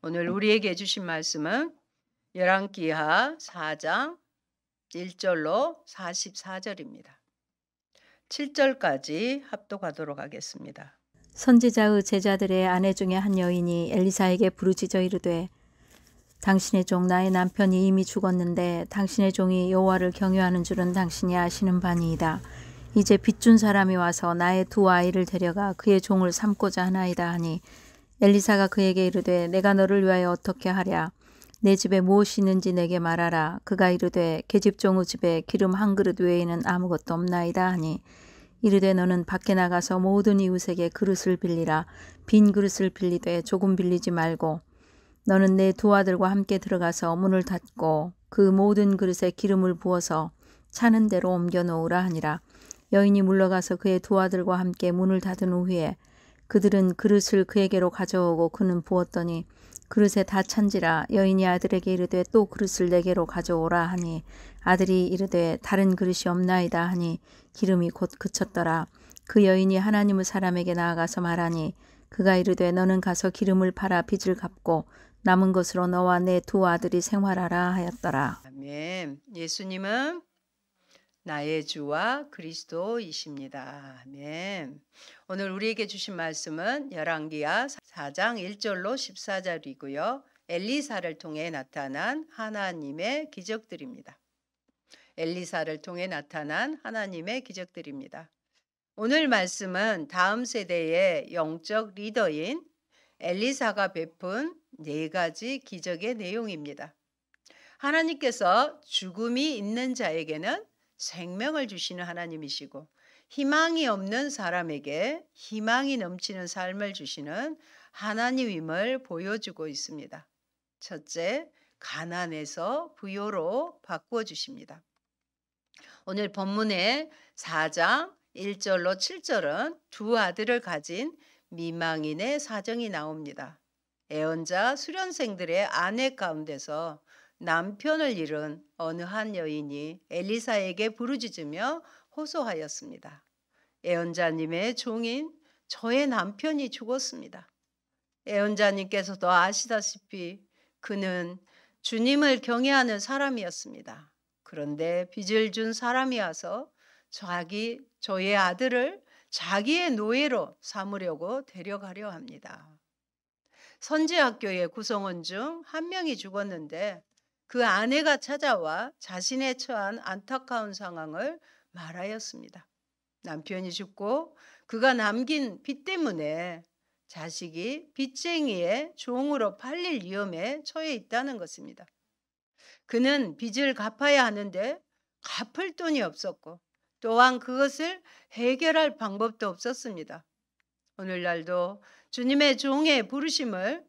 오늘 우리에게 주신 말씀은 열왕기하 4장 1절로 44절입니다. 7절까지 합독하도록 하겠습니다. 선지자의 제자들의 아내 중에 한 여인이 엘리사에게 부르짖어 이르되 당신의 종 나의 남편이 이미 죽었는데 당신의 종이 여호와를 경외하는 줄은 당신이 아시는 바니이다. 이제 빚준 사람이 와서 나의 두 아이를 데려가 그의 종을 삼고자 하나이다 하니 엘리사가 그에게 이르되 내가 너를 위하여 어떻게 하랴. 내 집에 무엇이 있는지 내게 말하라. 그가 이르되 계집종의 집에 기름 한 그릇 외에는 아무것도 없나이다 하니 이르되 너는 밖에 나가서 모든 이웃에게 그릇을 빌리라. 빈 그릇을 빌리되 조금 빌리지 말고 너는 내 두 아들과 함께 들어가서 문을 닫고 그 모든 그릇에 기름을 부어서 차는 대로 옮겨 놓으라 하니라. 여인이 물러가서 그의 두 아들과 함께 문을 닫은 후에 그들은 그릇을 그에게로 가져오고 그는 부었더니 그릇에 다 찬지라. 여인이 아들에게 이르되 또 그릇을 내게로 가져오라 하니 아들이 이르되 다른 그릇이 없나이다 하니 기름이 곧 그쳤더라. 그 여인이 하나님의 사람에게 나아가서 말하니 그가 이르되 너는 가서 기름을 팔아 빚을 갚고 남은 것으로 너와 내 두 아들이 생활하라 하였더라. 아멘. 예수님은 나의 주와 그리스도이십니다. 아멘. 오늘 우리에게 주신 말씀은 열왕기하 4장 1절로 14절이고요. 엘리사를 통해 나타난 하나님의 기적들입니다. 엘리사를 통해 나타난 하나님의 기적들입니다. 오늘 말씀은 다음 세대의 영적 리더인 엘리사가 베푼 4가지 기적의 내용입니다. 하나님께서 죽음이 있는 자에게는 생명을 주시는 하나님이시고 희망이 없는 사람에게 희망이 넘치는 삶을 주시는 하나님임을 보여주고 있습니다. 첫째, 가난에서 부요로 바꾸어 주십니다. 오늘 본문의 4장 1절로 7절은 두 아들을 가진 미망인의 사정이 나옵니다. 애언자 수련생들의 아내 가운데서 남편을 잃은 어느 한 여인이 엘리사에게 부르짖으며 호소하였습니다. 애언자님의 종인 저의 남편이 죽었습니다. 애언자님께서도 아시다시피 그는 주님을 경외하는 사람이었습니다. 그런데 빚을 준 사람이 와서 저의 아들을 자기의 노예로 삼으려고 데려가려 합니다. 선지학교의 구성원 중 한 명이 죽었는데 그 아내가 찾아와 자신의 처한 안타까운 상황을 말하였습니다. 남편이 죽고 그가 남긴 빚 때문에 자식이 빚쟁이의 종으로 팔릴 위험에 처해 있다는 것입니다. 그는 빚을 갚아야 하는데 갚을 돈이 없었고 또한 그것을 해결할 방법도 없었습니다. 오늘날도 주님의 종의 부르심을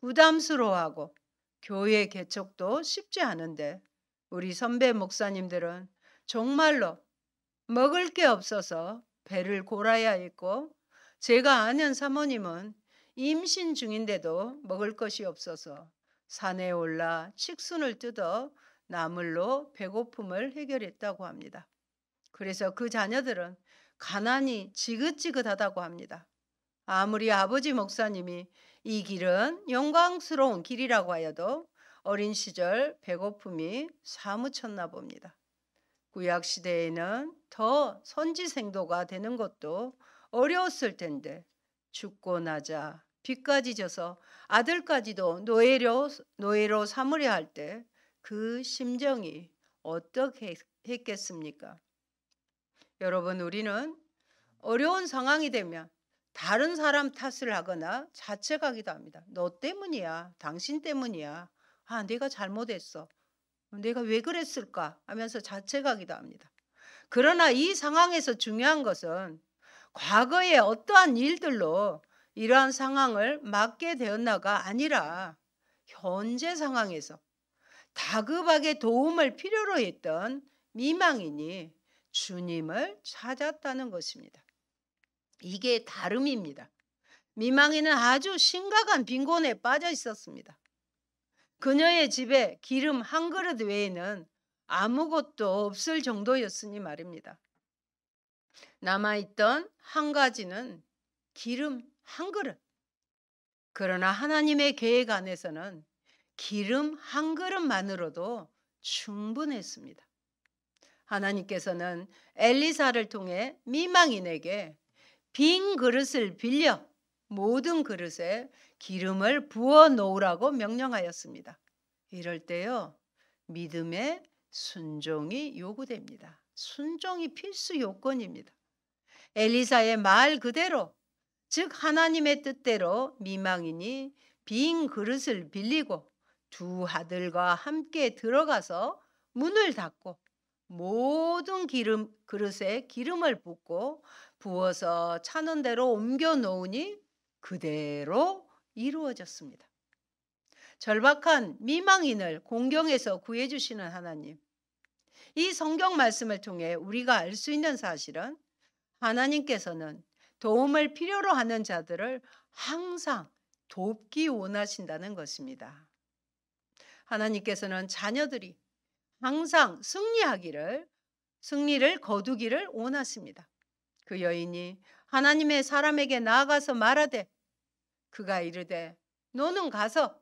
부담스러워하고 교회 개척도 쉽지 않은데 우리 선배 목사님들은 정말로 먹을 게 없어서 배를 골아야 했고 제가 아는 사모님은 임신 중인데도 먹을 것이 없어서 산에 올라 칡순을 뜯어 나물로 배고픔을 해결했다고 합니다. 그래서 그 자녀들은 가난이 지긋지긋하다고 합니다. 아무리 아버지 목사님이 이 길은 영광스러운 길이라고 하여도 어린 시절 배고픔이 사무쳤나 봅니다. 구약 시대에는 더 선지생도가 되는 것도 어려웠을 텐데 죽고 나자 빚까지 져서 아들까지도 노예로 삼으려 할 때 그 심정이 어떻게 했겠습니까? 여러분, 우리는 어려운 상황이 되면 다른 사람 탓을 하거나 자책하기도 합니다. 너 때문이야. 당신 때문이야. 아, 내가 잘못했어. 내가 왜 그랬을까 하면서 자책하기도 합니다. 그러나 이 상황에서 중요한 것은 과거에 어떠한 일들로 이러한 상황을 맞게 되었나가 아니라 현재 상황에서 다급하게 도움을 필요로 했던 미망인이 주님을 찾았다는 것입니다. 이게 다름입니다. 미망인은 아주 심각한 빈곤에 빠져 있었습니다. 그녀의 집에 기름 한 그릇 외에는 아무것도 없을 정도였으니 말입니다. 남아있던 한 가지는 기름 한 그릇. 그러나 하나님의 계획 안에서는 기름 한 그릇만으로도 충분했습니다. 하나님께서는 엘리사를 통해 미망인에게 빈 그릇을 빌려 모든 그릇에 기름을 부어 놓으라고 명령하였습니다. 이럴 때요, 믿음의 순종이 요구됩니다. 순종이 필수 요건입니다. 엘리사의 말 그대로, 즉 하나님의 뜻대로 미망인이 빈 그릇을 빌리고 두 아들과 함께 들어가서 문을 닫고 모든 그릇에 기름을 붓고 부어서 차는 대로 옮겨 놓으니 그대로 이루어졌습니다. 절박한 미망인을 공경에서 구해주시는 하나님. 이 성경 말씀을 통해 우리가 알 수 있는 사실은 하나님께서는 도움을 필요로 하는 자들을 항상 돕기 원하신다는 것입니다. 하나님께서는 자녀들이 항상 승리를 거두기를 원하십니다. 그 여인이 하나님의 사람에게 나아가서 말하되 그가 이르되 너는 가서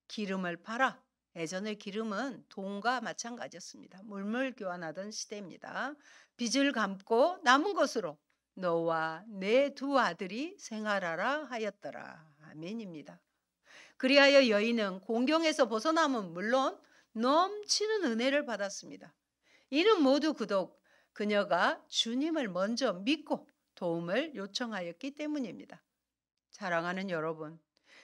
기름을 팔아. 예전의 기름은 돈과 마찬가지였습니다. 물물 교환하던 시대입니다. 빚을 갚고 남은 것으로 너와 내 두 아들이 생활하라 하였더라. 아멘입니다. 그리하여 여인은 공경에서 벗어남은 물론 넘치는 은혜를 받았습니다. 이는 모두 그녀가 주님을 먼저 믿고 도움을 요청하였기 때문입니다. 사랑하는 여러분,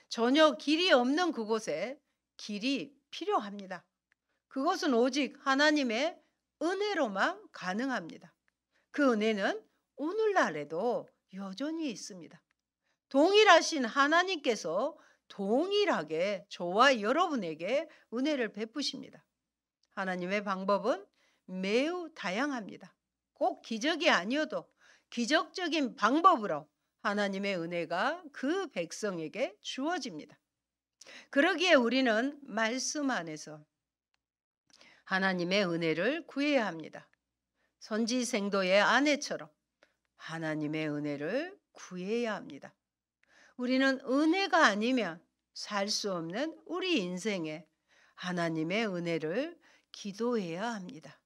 전혀 길이 없는 그곳에 길이 필요합니다. 그것은 오직 하나님의 은혜로만 가능합니다. 그 은혜는 오늘날에도 여전히 있습니다. 동일하신 하나님께서 동일하게 저와 여러분에게 은혜를 베푸십니다. 하나님의 방법은 매우 다양합니다. 꼭 기적이 아니어도 기적적인 방법으로 하나님의 은혜가 그 백성에게 주어집니다. 그러기에 우리는 말씀 안에서 하나님의 은혜를 구해야 합니다. 선지생도의 아내처럼 하나님의 은혜를 구해야 합니다. 우리는 은혜가 아니면 살 수 없는 우리 인생에 하나님의 은혜를 기도해야 합니다.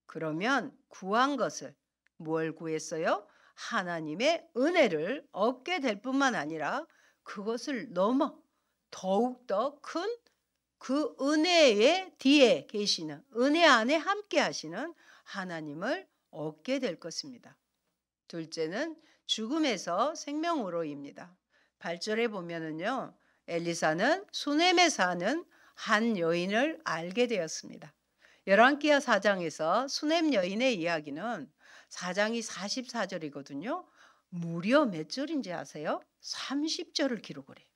그러면 구한 것을 뭘 구했어요? 하나님의 은혜를 얻게 될 뿐만 아니라 그것을 넘어 더욱더 큰 그 은혜의 뒤에 계시는, 은혜 안에 함께 하시는 하나님을 얻게 될 것입니다. 둘째는 죽음에서 생명으로입니다. 8절에 보면은요, 엘리사는 수넴에 사는 한 여인을 알게 되었습니다. 열왕기하 4장에서 수넴 여인의 이야기는 4장이 44절이거든요. 무려 몇 절인지 아세요? 30절을 기록을 해요.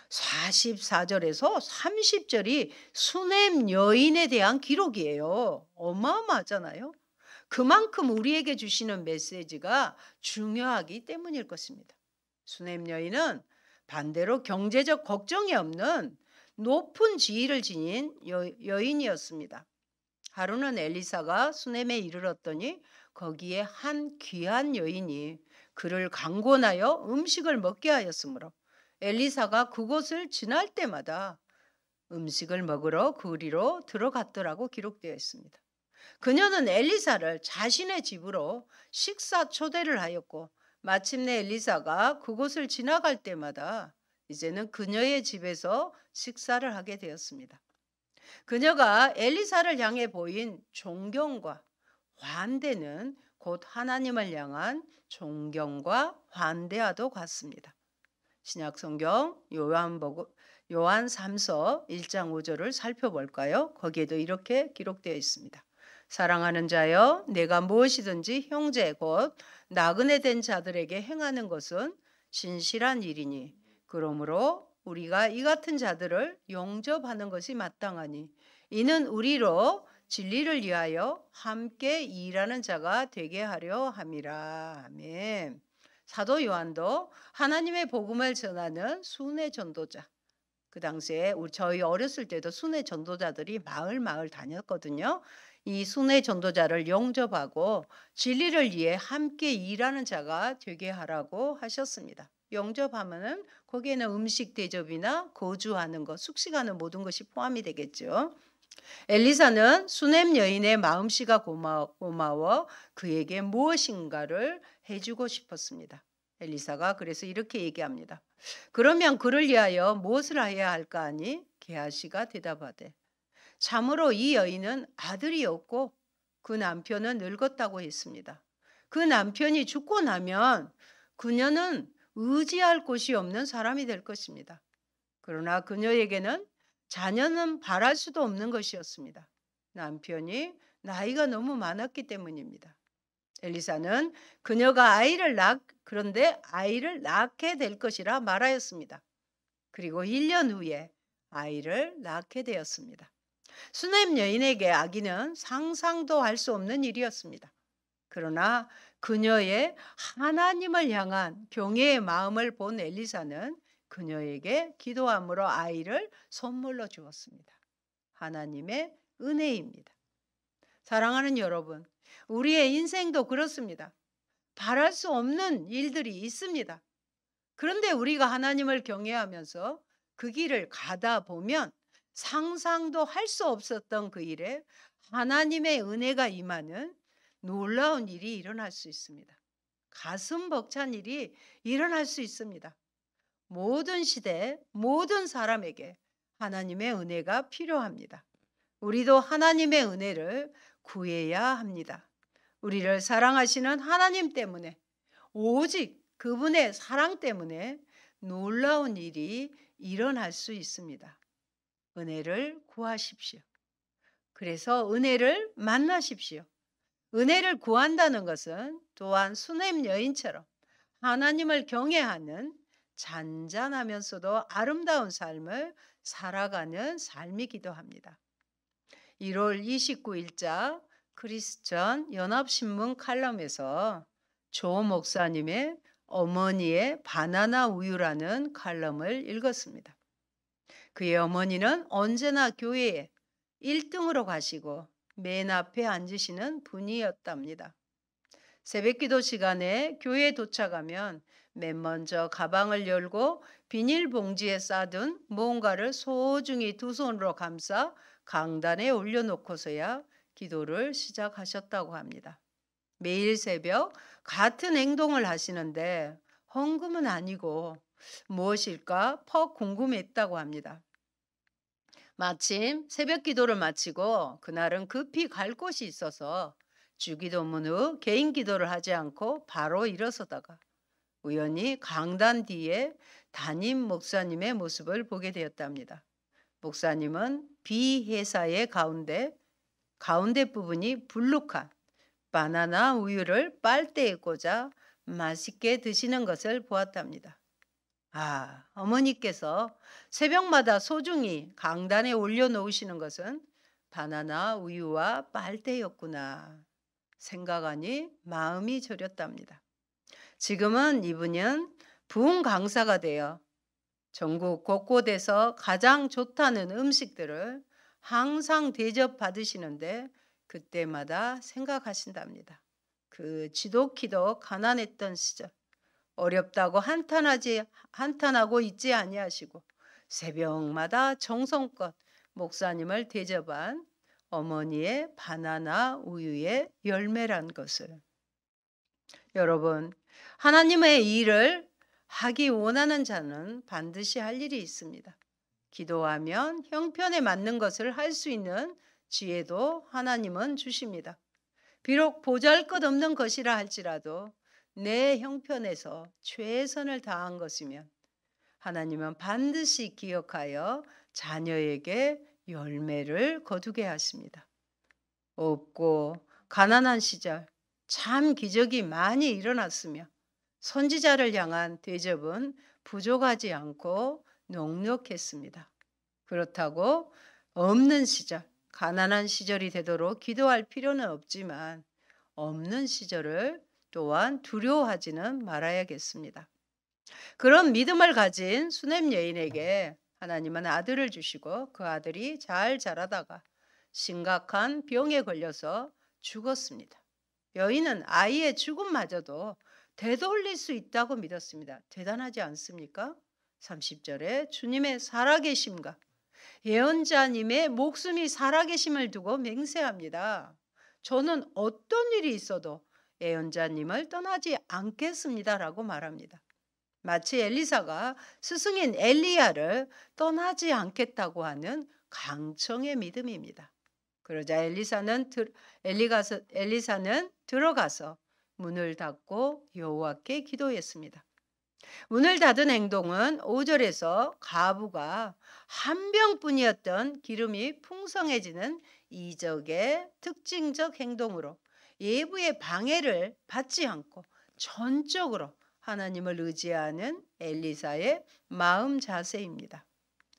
44절에서 30절이 수넴 여인에 대한 기록이에요. 어마어마하잖아요. 그만큼 우리에게 주시는 메시지가 중요하기 때문일 것입니다. 수넴 여인은 반대로 경제적 걱정이 없는 높은 지위를 지닌 여인이었습니다. 하루는 엘리사가 수넴에 이르렀더니 거기에 한 귀한 여인이 그를 강권하여 음식을 먹게 하였으므로 엘리사가 그곳을 지날 때마다 음식을 먹으러 그리로 들어갔더라고 기록되어 있습니다. 그녀는 엘리사를 자신의 집으로 식사 초대를 하였고 마침내 엘리사가 그곳을 지나갈 때마다 이제는 그녀의 집에서 식사를 하게 되었습니다. 그녀가 엘리사를 향해 보인 존경과 환대는 곧 하나님을 향한 존경과 환대와도 같습니다. 신약성경 요한 3서 1장 5절을 살펴볼까요? 거기에도 이렇게 기록되어 있습니다. 사랑하는 자여, 내가 무엇이든지 형제 곧 나그네 된 자들에게 행하는 것은 신실한 일이니 그러므로 우리가 이 같은 자들을 용접하는 것이 마땅하니 이는 우리로 진리를 위하여 함께 일하는 자가 되게 하려 함이라. 아멘. 사도 요한도 하나님의 복음을 전하는 순회 전도자. 그 당시에 저희 어렸을 때도 순회 전도자들이 마을 다녔거든요. 이 순회 전도자를 영접하고 진리를 위해 함께 일하는 자가 되게 하라고 하셨습니다. 영접하면은 거기에는 음식 대접이나 거주하는 것, 숙식하는 모든 것이 포함이 되겠죠. 엘리사는 수넴 여인의 마음씨가 고마워 그에게 무엇인가를 해주고 싶었습니다. 엘리사가 그래서 이렇게 얘기합니다. 그러면 그를 위하여 무엇을 해야 할까 하니 게하시가 대답하되 참으로 이 여인은 아들이 없고 그 남편은 늙었다고 했습니다. 그 남편이 죽고 나면 그녀는 의지할 곳이 없는 사람이 될 것입니다. 그러나 그녀에게는 자녀는 바랄 수도 없는 것이었습니다. 남편이 나이가 너무 많았기 때문입니다. 엘리사는 그녀가 그런데 아이를 낳게 될 것이라 말하였습니다. 그리고 1년 후에 아이를 낳게 되었습니다. 수넴 여인에게 아기는 상상도 할 수 없는 일이었습니다. 그러나 그녀의 하나님을 향한 경외의 마음을 본 엘리사는 그녀에게 기도함으로 아이를 선물로 주었습니다. 하나님의 은혜입니다. 사랑하는 여러분, 우리의 인생도 그렇습니다. 바랄 수 없는 일들이 있습니다. 그런데 우리가 하나님을 경외하면서 그 길을 가다 보면 상상도 할 수 없었던 그 일에 하나님의 은혜가 임하는 놀라운 일이 일어날 수 있습니다. 가슴 벅찬 일이 일어날 수 있습니다. 모든 시대, 모든 사람에게 하나님의 은혜가 필요합니다. 우리도 하나님의 은혜를 구해야 합니다. 우리를 사랑하시는 하나님 때문에, 오직 그분의 사랑 때문에 놀라운 일이 일어날 수 있습니다. 은혜를 구하십시오. 그래서 은혜를 만나십시오. 은혜를 구한다는 것은 또한 수넴 여인처럼 하나님을 경외하는 잔잔하면서도 아름다운 삶을 살아가는 삶이기도 합니다. 1월 29일자 크리스천 연합신문 칼럼에서 조 목사님의 어머니의 바나나 우유라는 칼럼을 읽었습니다. 그의 어머니는 언제나 교회에 1등으로 가시고 맨 앞에 앉으시는 분이었답니다. 새벽기도 시간에 교회에 도착하면 맨 먼저 가방을 열고 비닐봉지에 싸둔 뭔가를 소중히 두 손으로 감싸 강단에 올려놓고서야 기도를 시작하셨다고 합니다. 매일 새벽 같은 행동을 하시는데 헌금은 아니고 무엇일까 퍽 궁금했다고 합니다. 마침 새벽 기도를 마치고 그날은 급히 갈 곳이 있어서 주기도문 후 개인 기도를 하지 않고 바로 일어서다가 우연히 강단 뒤에 담임 목사님의 모습을 보게 되었답니다. 목사님은 비회사의 가운데 부분이 불룩한 바나나 우유를 빨대에 꽂아 맛있게 드시는 것을 보았답니다. 어머니께서 새벽마다 소중히 강단에 올려놓으시는 것은 바나나 우유와 빨대였구나 생각하니 마음이 저렸답니다. 지금은 이분은 부흥 강사가 되어 전국 곳곳에서 가장 좋다는 음식들을 항상 대접받으시는데 그때마다 생각하신답니다. 그 지독히도 가난했던 시절 어렵다고 한탄하고 있지 아니하시고 새벽마다 정성껏 목사님을 대접한 어머니의 바나나 우유의 열매란 것을. 여러분, 하나님의 일을 하기 원하는 자는 반드시 할 일이 있습니다. 기도하면 형편에 맞는 것을 할 수 있는 지혜도 하나님은 주십니다. 비록 보잘것없는 것이라 할지라도 내 형편에서 최선을 다한 것이면 하나님은 반드시 기억하여 자녀에게 열매를 거두게 하십니다. 없고 가난한 시절 참 기적이 많이 일어났으며 선지자를 향한 대접은 부족하지 않고 넉넉했습니다. 그렇다고 없는 시절, 가난한 시절이 되도록 기도할 필요는 없지만 없는 시절을 또한 두려워하지는 말아야겠습니다. 그런 믿음을 가진 수넴 여인에게 하나님은 아들을 주시고 그 아들이 잘 자라다가 심각한 병에 걸려서 죽었습니다. 여인은 아이의 죽음마저도 되돌릴 수 있다고 믿었습니다. 대단하지 않습니까? 30절에 주님의 살아계심과 예언자님의 목숨이 살아계심을 두고 맹세합니다. 저는 어떤 일이 있어도 예언자님을 떠나지 않겠습니다라고 말합니다. 마치 엘리사가 스승인 엘리야를 떠나지 않겠다고 하는 강청의 믿음입니다. 그러자 엘리사는 들어가서 문을 닫고 여호와께 기도했습니다. 문을 닫은 행동은 5절에서 가부가 한 병뿐이었던 기름이 풍성해지는 이적의 특징적 행동으로 예부의 방해를 받지 않고 전적으로 하나님을 의지하는 엘리사의 마음 자세입니다.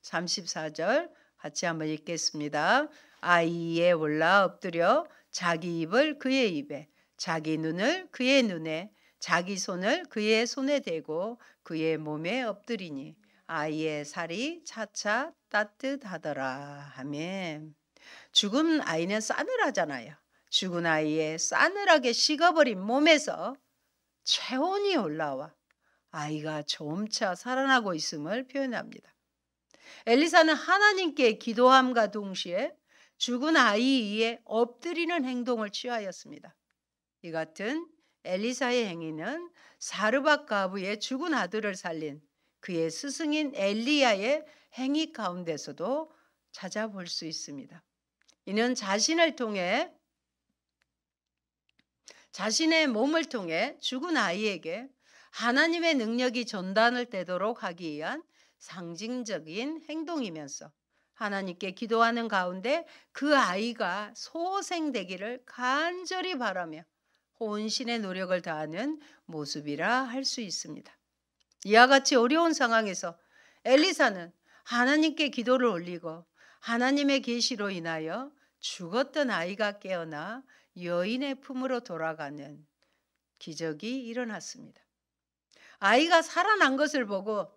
34절 같이 한번 읽겠습니다. 아이에 올라 엎드려 자기 입을 그의 입에, 자기 눈을 그의 눈에, 자기 손을 그의 손에 대고 그의 몸에 엎드리니 아이의 살이 차차 따뜻하더라. 아멘. 죽은 아이는 싸늘하잖아요. 죽은 아이의 싸늘하게 식어버린 몸에서 체온이 올라와 아이가 점차 살아나고 있음을 표현합니다. 엘리사는 하나님께 기도함과 동시에 죽은 아이 위에 엎드리는 행동을 취하였습니다. 이 같은 엘리사의 행위는 사르밧 가부의 죽은 아들을 살린 그의 스승인 엘리야의 행위 가운데서도 찾아볼 수 있습니다. 이는 자신의 몸을 통해 죽은 아이에게 하나님의 능력이 전단을 되도록 하기 위한 상징적인 행동이면서 하나님께 기도하는 가운데 그 아이가 소생되기를 간절히 바라며 혼신의 노력을 다하는 모습이라 할 수 있습니다. 이와 같이 어려운 상황에서 엘리사는 하나님께 기도를 올리고 하나님의 계시로 인하여 죽었던 아이가 깨어나 여인의 품으로 돌아가는 기적이 일어났습니다. 아이가 살아난 것을 보고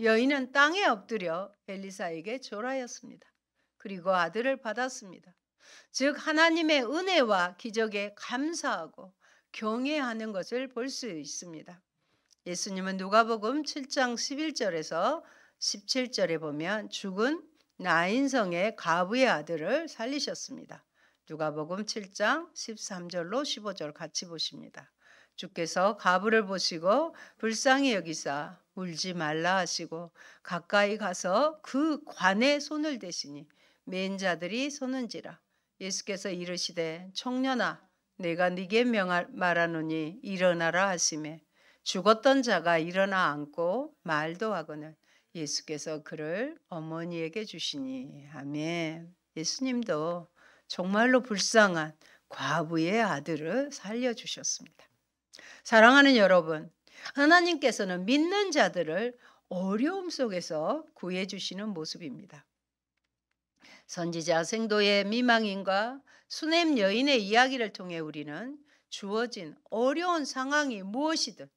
여인은 땅에 엎드려 엘리사에게 절하였습니다. 그리고 아들을 받았습니다. 즉 하나님의 은혜와 기적에 감사하고 경외하는 것을 볼 수 있습니다. 예수님은 누가복음 7장 11절에서 17절에 보면 죽은 나인성의 가부의 아들을 살리셨습니다. 누가복음 7장 13절로 15절 같이 보십니다. 주께서 가부를 보시고 불쌍히 여기사 울지 말라 하시고 가까이 가서 그 관에 손을 대시니 맨 자들이 서는지라. 예수께서 이르시되 청년아 내가 네게 말하노니 일어나라 하시매 죽었던 자가 일어나 앉고 말도 하거늘 예수께서 그를 어머니에게 주시니. 아멘. 예수님도 정말로 불쌍한 과부의 아들을 살려주셨습니다. 사랑하는 여러분, 하나님께서는 믿는 자들을 어려움 속에서 구해주시는 모습입니다. 선지자 생도의 미망인과 수넴 여인의 이야기를 통해 우리는 주어진 어려운 상황이 무엇이든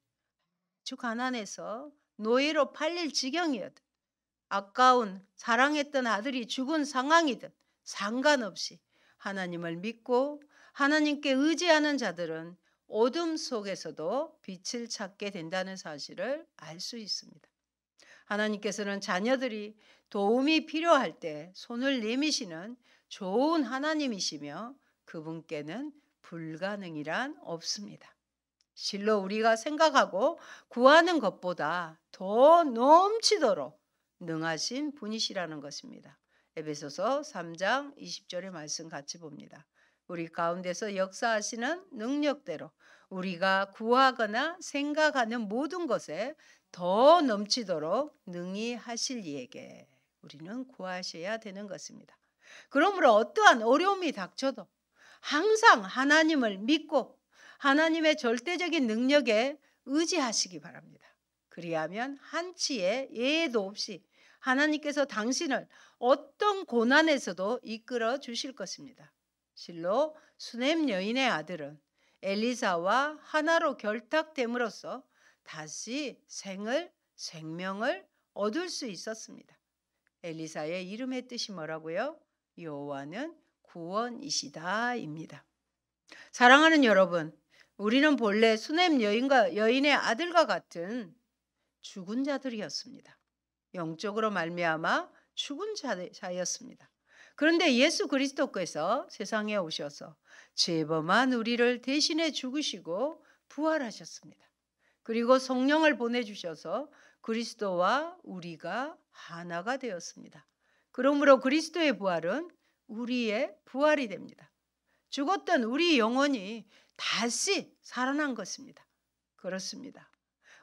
아주 가난해서 노예로 팔릴 지경이어든 아까운 사랑했던 아들이 죽은 상황이든 상관없이 하나님을 믿고 하나님께 의지하는 자들은 어둠 속에서도 빛을 찾게 된다는 사실을 알 수 있습니다. 하나님께서는 자녀들이 도움이 필요할 때 손을 내미시는 좋은 하나님이시며 그분께는 불가능이란 없습니다. 실로 우리가 생각하고 구하는 것보다 더 넘치도록 능하신 분이시라는 것입니다. 에베소서 3장 20절의 말씀 같이 봅니다. 우리 가운데서 역사하시는 능력대로 우리가 구하거나 생각하는 모든 것에 더 넘치도록 능히 하실 이에게 우리는 구하셔야 되는 것입니다. 그러므로 어떠한 어려움이 닥쳐도 항상 하나님을 믿고 하나님의 절대적인 능력에 의지하시기 바랍니다. 그리하면 한치의 예외도 없이 하나님께서 당신을 어떤 고난에서도 이끌어 주실 것입니다. 실로 수넴 여인의 아들은 엘리사와 하나로 결탁됨으로써 다시 생명을 얻을 수 있었습니다. 엘리사의 이름의 뜻이 뭐라고요? 여호와는 구원이시다입니다. 사랑하는 여러분, 우리는 본래 수냄 여인의 아들과 같은 죽은 자들이었습니다. 영적으로 말미암아 죽은 자였습니다. 그런데 예수 그리스도께서 세상에 오셔서 죄범한 우리를 대신해 죽으시고 부활하셨습니다. 그리고 성령을 보내주셔서 그리스도와 우리가 하나가 되었습니다. 그러므로 그리스도의 부활은 우리의 부활이 됩니다. 죽었던 우리 영혼이 다시 살아난 것입니다. 그렇습니다.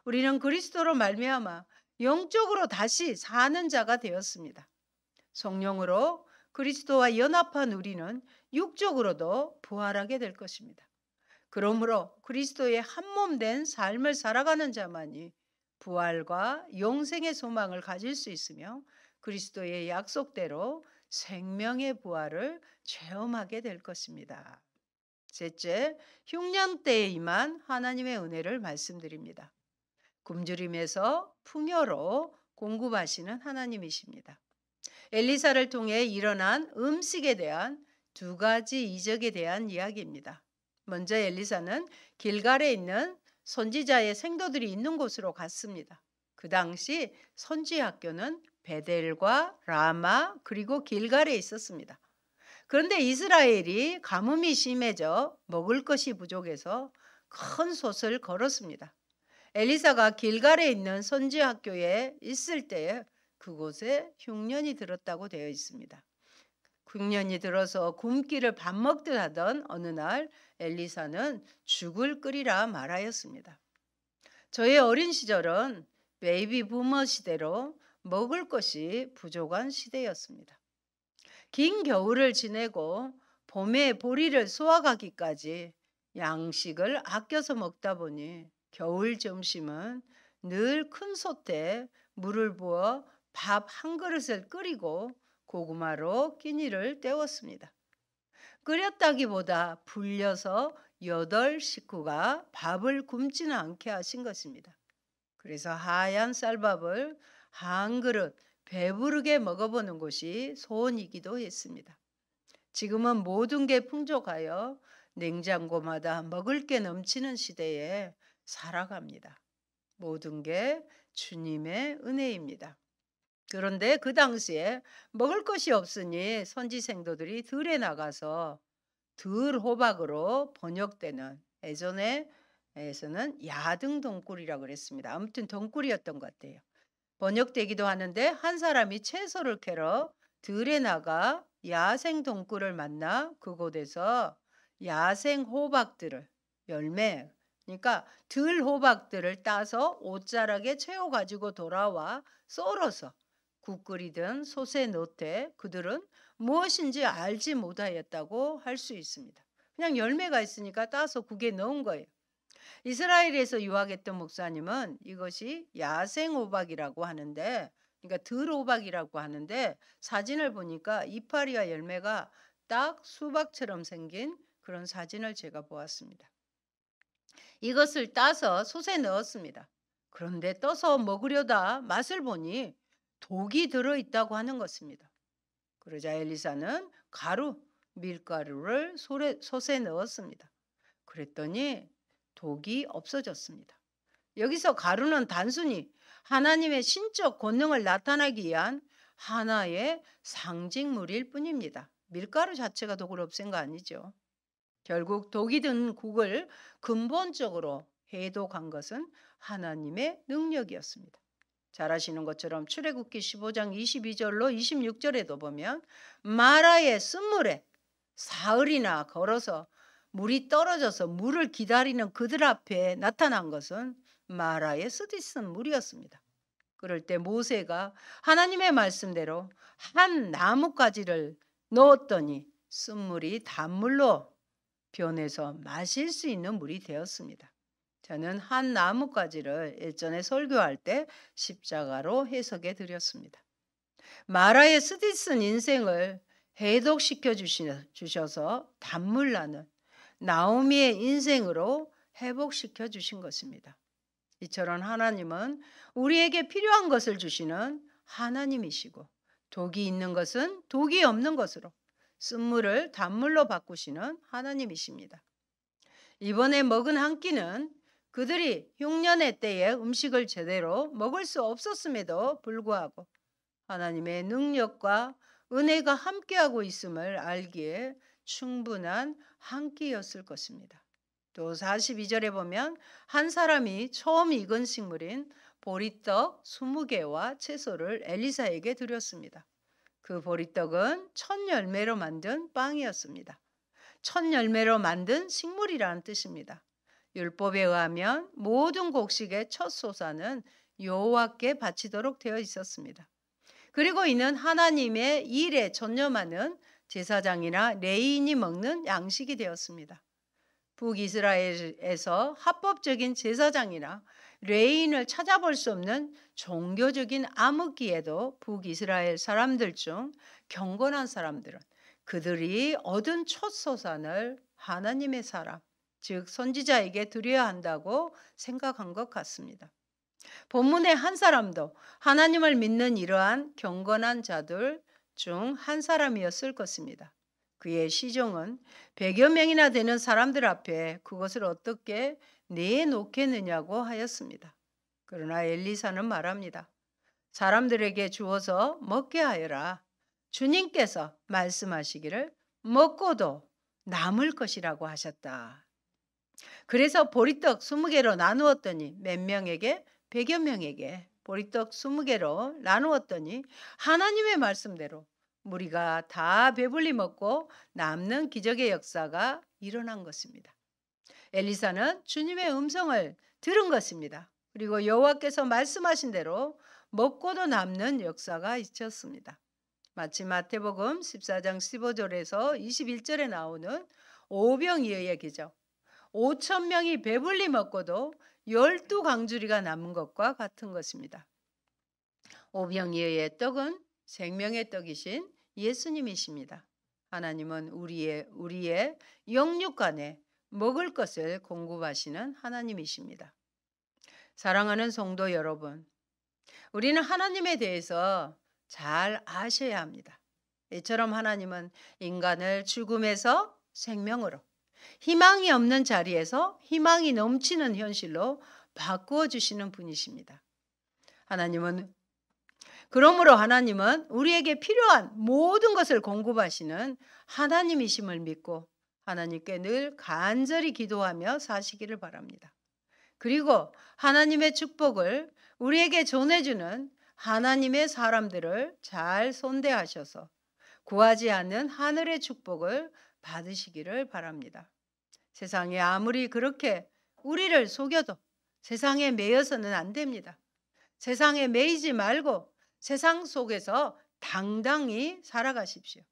우리는 그리스도로 말미암아 영적으로 다시 사는 자가 되었습니다. 성령으로 그리스도와 연합한 우리는 육적으로도 부활하게 될 것입니다. 그러므로 그리스도의 한 몸 된 삶을 살아가는 자만이 부활과 영생의 소망을 가질 수 있으며 그리스도의 약속대로 생명의 부활을 체험하게 될 것입니다. 셋째, 흉년 때에 임한 하나님의 은혜를 말씀드립니다. 굶주림에서 풍요로 공급하시는 하나님이십니다. 엘리사를 통해 일어난 음식에 대한 두 가지 이적에 대한 이야기입니다. 먼저 엘리사는 길갈에 있는 선지자의 생도들이 있는 곳으로 갔습니다. 그 당시 선지 학교는 베델과 라마 그리고 길갈에 있었습니다. 그런데 이스라엘이 가뭄이 심해져 먹을 것이 부족해서 큰 솥을 걸었습니다. 엘리사가 길갈에 있는 선지 학교에 있을 때에 그곳에 흉년이 들었다고 되어 있습니다. 흉년이 들어서 굶기를 밥 먹듯 하던 어느 날 엘리사는 죽을 끓이라 말하였습니다. 저의 어린 시절은 베이비 부머 시대로 먹을 것이 부족한 시대였습니다. 긴 겨울을 지내고 봄에 보리를 쏘아가기까지 양식을 아껴서 먹다 보니 겨울 점심은 늘 큰 솥에 물을 부어 밥 한 그릇을 끓이고 고구마로 끼니를 때웠습니다. 끓였다기보다 불려서 8 식구가 밥을 굶지는 않게 하신 것입니다. 그래서 하얀 쌀밥을 한 그릇 배부르게 먹어보는 것이 소원이기도 했습니다. 지금은 모든 게 풍족하여 냉장고마다 먹을 게 넘치는 시대에 살아갑니다. 모든 게 주님의 은혜입니다. 그런데 그 당시에 먹을 것이 없으니 선지 생도들이 들에 나가서 들 호박으로 번역되는 예전에서는 야등 동굴이라고 그랬습니다. 아무튼 동굴이었던 것 같아요. 번역되기도 하는데 한 사람이 채소를 캐러 들에 나가 야생 동굴을 만나 그곳에서 야생 호박들을 열매 그러니까 들 호박들을 따서 옷자락에 채워 가지고 돌아와 썰어서 국 끓이든 솥에 넣되 그들은 무엇인지 알지 못하였다고 할 수 있습니다. 그냥 열매가 있으니까 따서 국에 넣은 거예요. 이스라엘에서 유학했던 목사님은 이것이 야생 호박이라고 하는데 그러니까 들 호박이라고 하는데 사진을 보니까 이파리와 열매가 딱 수박처럼 생긴 그런 사진을 제가 보았습니다. 이것을 따서 솥에 넣었습니다. 그런데 떠서 먹으려다 맛을 보니 독이 들어있다고 하는 것입니다. 그러자 엘리사는 밀가루를 솥에 넣었습니다. 그랬더니 독이 없어졌습니다. 여기서 가루는 단순히 하나님의 신적 권능을 나타내기 위한 하나의 상징물일 뿐입니다. 밀가루 자체가 독을 없앤 거 아니죠. 결국 독이 든 국을 근본적으로 해독한 것은 하나님의 능력이었습니다. 잘 아시는 것처럼 출애굽기 15장 22절로 26절에도 보면 마라의 쓴물에 사흘이나 걸어서 물이 떨어져서 물을 기다리는 그들 앞에 나타난 것은 마라의 쓰디쓴 물이었습니다. 그럴 때 모세가 하나님의 말씀대로 한 나뭇가지를 넣었더니 쓴물이 단물로 변해서 마실 수 있는 물이 되었습니다. 저는 한 나뭇가지를 예전에 설교할 때 십자가로 해석해 드렸습니다. 마라의 쓰디쓴 인생을 해독시켜 주셔서 단물 나는 나오미의 인생으로 회복시켜 주신 것입니다. 이처럼 하나님은 우리에게 필요한 것을 주시는 하나님이시고 독이 있는 것은 독이 없는 것으로 쓴물을 단물로 바꾸시는 하나님이십니다. 이번에 먹은 한 끼는 그들이 흉년의 때에 음식을 제대로 먹을 수 없었음에도 불구하고 하나님의 능력과 은혜가 함께하고 있음을 알기에 충분한 한 끼였을 것입니다. 또 42절에 보면 한 사람이 처음 익은 식물인 보리떡 20개와 채소를 엘리사에게 드렸습니다. 그 보리떡은 첫 열매로 만든 빵이었습니다. 첫 열매로 만든 식물이라는 뜻입니다. 율법에 의하면 모든 곡식의 첫 소사는 여호와께 바치도록 되어 있었습니다. 그리고 이는 하나님의 일에 전념하는 제사장이나 레위인이 먹는 양식이 되었습니다. 북이스라엘에서 합법적인 제사장이나 레위인을 찾아볼 수 없는 종교적인 암흑기에도 북이스라엘 사람들 중 경건한 사람들은 그들이 얻은 첫 소산을 하나님의 사람, 즉 선지자에게 드려야 한다고 생각한 것 같습니다. 본문의 한 사람도 하나님을 믿는 이러한 경건한 자들 중 한 사람이었을 것입니다. 그의 시종은 100여 명이나 되는 사람들 앞에 그것을 어떻게 내놓겠느냐고 하였습니다. 그러나 엘리사는 말합니다. 사람들에게 주어서 먹게 하여라. 주님께서 말씀하시기를 먹고도 남을 것이라고 하셨다. 그래서 보리떡 20개로 나누었더니 몇 명에게? 100여 명에게 보리떡 20개로 나누었더니 하나님의 말씀대로 무리가 다 배불리 먹고 남는 기적의 역사가 일어난 것입니다. 엘리사는 주님의 음성을 들은 것입니다. 그리고 여호와께서 말씀하신 대로 먹고도 남는 역사가 있었습니다. 마치 마태복음 14장 15절에서 21절에 나오는 오병이어의 기적, 5천 명이 배불리 먹고도 12강주리가 남은 것과 같은 것입니다. 오병이어의 떡은 생명의 떡이신 예수님이십니다. 하나님은 우리의 영육간에 먹을 것을 공급하시는 하나님이십니다. 사랑하는 성도 여러분, 우리는 하나님에 대해서 잘 아셔야 합니다. 이처럼 하나님은 인간을 죽음에서 생명으로, 희망이 없는 자리에서 희망이 넘치는 현실로 바꾸어 주시는 분이십니다. 그러므로 하나님은 우리에게 필요한 모든 것을 공급하시는 하나님이심을 믿고 하나님께 늘 간절히 기도하며 사시기를 바랍니다. 그리고 하나님의 축복을 우리에게 전해주는 하나님의 사람들을 잘 손대하셔서 구하지 않는 하늘의 축복을 받으시기를 바랍니다. 세상에 아무리 그렇게 우리를 속여도 세상에 매여서는 안 됩니다. 세상에 매이지 말고 세상 속에서 당당히 살아가십시오.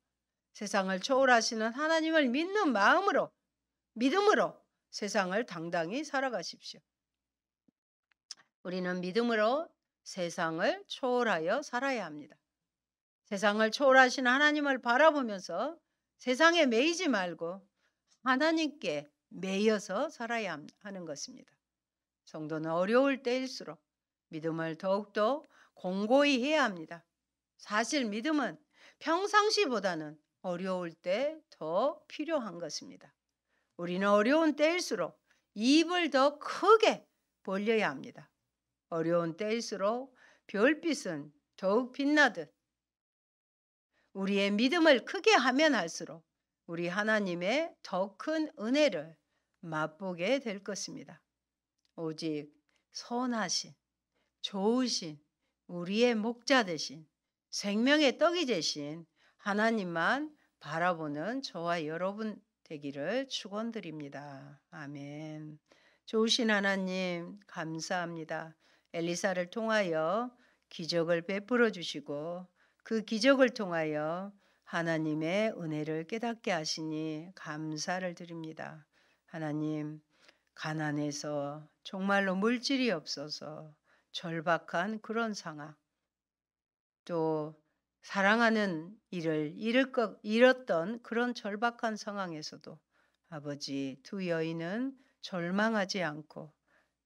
세상을 초월하시는 하나님을 믿는 믿음으로 세상을 당당히 살아가십시오. 우리는 믿음으로 세상을 초월하여 살아야 합니다. 세상을 초월하시는 하나님을 바라보면서 세상에 매이지 말고 하나님께 매여서 살아야 하는 것입니다. 성도는 어려울 때일수록 믿음을 더욱더 공고히 해야 합니다. 사실 믿음은 평상시보다는 어려울 때 더 필요한 것입니다. 우리는 어려운 때일수록 입을 더 크게 벌려야 합니다. 어려운 때일수록 별빛은 더욱 빛나듯 우리의 믿음을 크게 하면 할수록 우리 하나님의 더 큰 은혜를 맛보게 될 것입니다. 오직 선하신, 좋으신, 우리의 목자 되신, 생명의 떡이 되신 하나님만 바라보는 저와 여러분 되기를 축원드립니다. 아멘. 좋으신 하나님 감사합니다. 엘리사를 통하여 기적을 베풀어 주시고 그 기적을 통하여 하나님의 은혜를 깨닫게 하시니 감사를 드립니다. 하나님, 가난해서 정말로 물질이 없어서 절박한 그런 상황, 또 사랑하는 일을 잃었던 그런 절박한 상황에서도 아버지, 두 여인은 절망하지 않고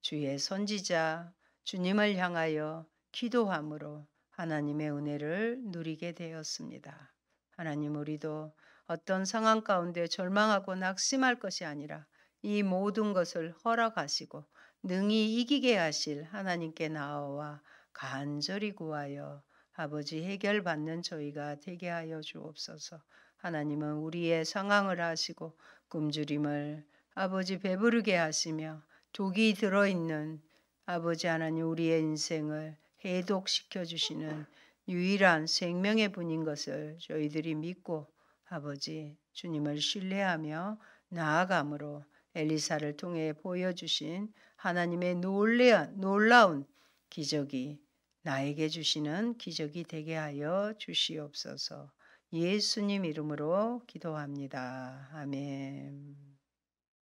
주의 선지자 주님을 향하여 기도함으로 하나님의 은혜를 누리게 되었습니다. 하나님, 우리도 어떤 상황 가운데 절망하고 낙심할 것이 아니라 이 모든 것을 허락하시고 능히 이기게 하실 하나님께 나아와 간절히 구하여 아버지 해결받는 저희가 되게 하여 주옵소서. 하나님은 우리의 상황을 아시고 굶주림을 아버지 배부르게 하시며 독이 들어있는 아버지 하나님 우리의 인생을 해독시켜 주시는 유일한 생명의 분인 것을 저희들이 믿고 아버지 주님을 신뢰하며 나아감으로 엘리사를 통해 보여주신 하나님의 놀라운 기적이 나에게 주시는 기적이 되게 하여 주시옵소서. 예수님 이름으로 기도합니다. 아멘.